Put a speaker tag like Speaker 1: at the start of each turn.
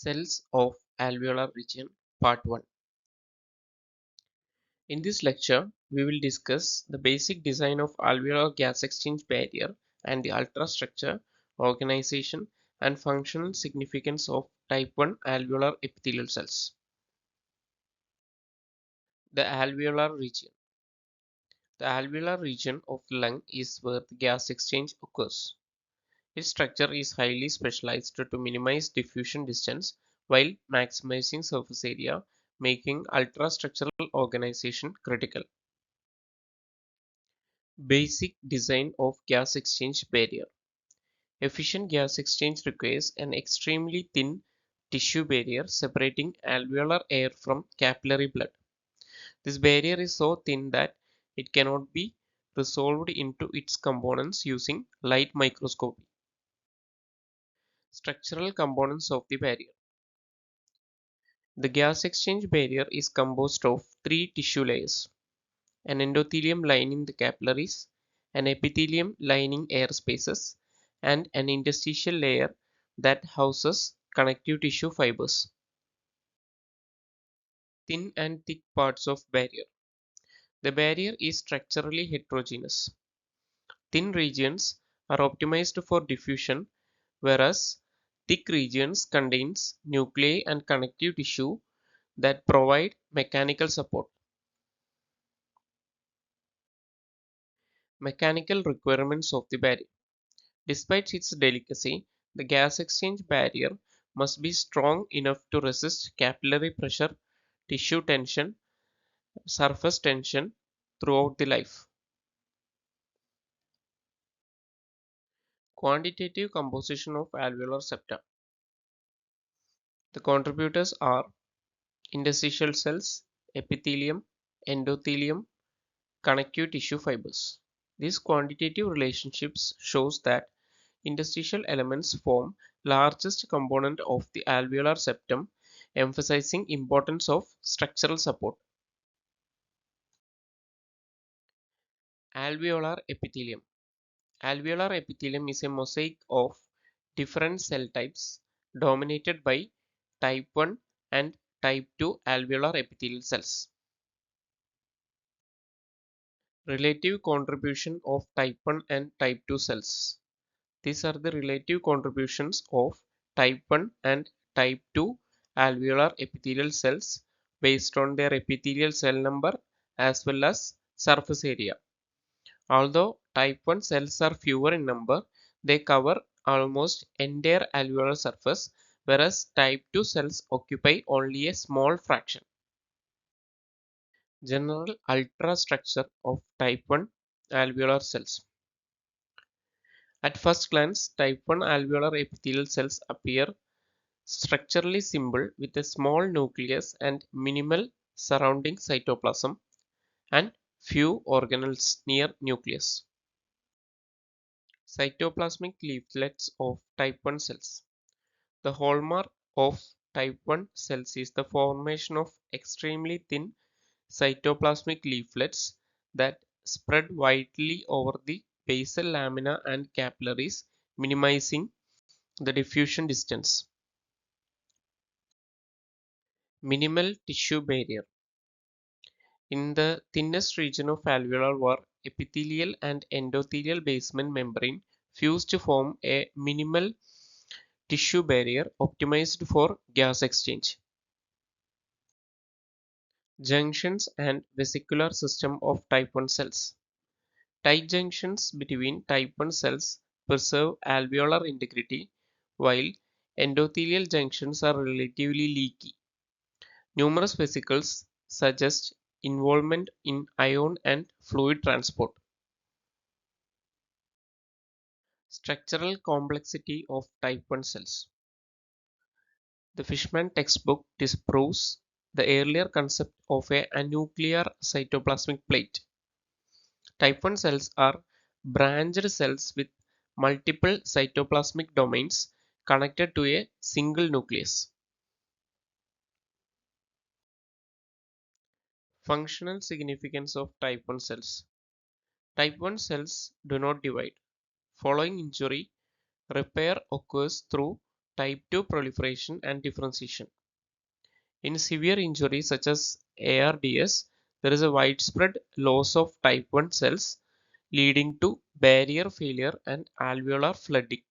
Speaker 1: Cells of alveolar region Part 1. In this lecture, we will discuss the basic design of alveolar gas exchange barrier and the ultrastructure, organization, and functional significance of type 1 alveolar epithelial cells. The alveolar region. The alveolar region of the lung is where the gas exchange occurs. Its structure is highly specialized to minimize diffusion distance while maximizing surface area, making ultrastructural organization critical. Basic design of gas exchange barrier. Efficient gas exchange requires an extremely thin tissue barrier separating alveolar air from capillary blood. This barrier is so thin that it cannot be resolved into its components using light microscopy. Structural components of the barrier. The gas exchange barrier is composed of three tissue layers: an endothelium lining the capillaries, an epithelium lining air spaces, and an interstitial layer that houses connective tissue fibers. Thin and thick parts of barrier. The barrier is structurally heterogeneous. Thin regions are optimized for diffusion, whereas thick regions contains nuclei and connective tissue that provide mechanical support. Mechanical requirements of the barrier. Despite its delicacy, the gas exchange barrier must be strong enough to resist capillary pressure, tissue tension, surface tension throughout the life. Quantitative composition of alveolar septa. The contributors are interstitial cells, epithelium, endothelium, connective tissue fibers. These quantitative relationships shows that interstitial elements form largest component of the alveolar septum, emphasizing importance of structural support. Alveolar epithelium. Alveolar epithelium is a mosaic of different cell types dominated by type 1 and type 2 alveolar epithelial cells. Relative contribution of type 1 and type 2 cells. These are the relative contributions of type 1 and type 2 alveolar epithelial cells based on their epithelial cell number as well as surface area. Although type 1 cells are fewer in number, they cover almost entire alveolar surface, whereas type 2 cells occupy only a small fraction. General ultrastructure of type 1 alveolar cells. At first glance, type 1 alveolar epithelial cells appear structurally simple with a small nucleus and minimal surrounding cytoplasm and few organelles near nucleus. Cytoplasmic leaflets of type 1 cells. The hallmark of type 1 cells is the formation of extremely thin cytoplasmic leaflets that spread widely over the basal lamina and capillaries, minimizing the diffusion distance. Minimal tissue barrier. In the thinnest region of alveolar wall, epithelial and endothelial basement membrane fuse to form a minimal tissue barrier optimized for gas exchange. Junctions and vesicular system of type 1 cells. Tight junctions between type 1 cells preserve alveolar integrity, while endothelial junctions are relatively leaky. Numerous vesicles suggest involvement in ion and fluid transport. Structural complexity of type 1 cells. The Fishman textbook disproves the earlier concept of a anuclear cytoplasmic plate. Type 1 cells are branched cells with multiple cytoplasmic domains connected to a single nucleus. Functional significance of type 1 cells. Type 1 cells do not divide. Following injury, repair occurs through Type 2 proliferation and differentiation. In severe injuries such as ARDS, there is a widespread loss of type 1 cells leading to barrier failure and alveolar flooding.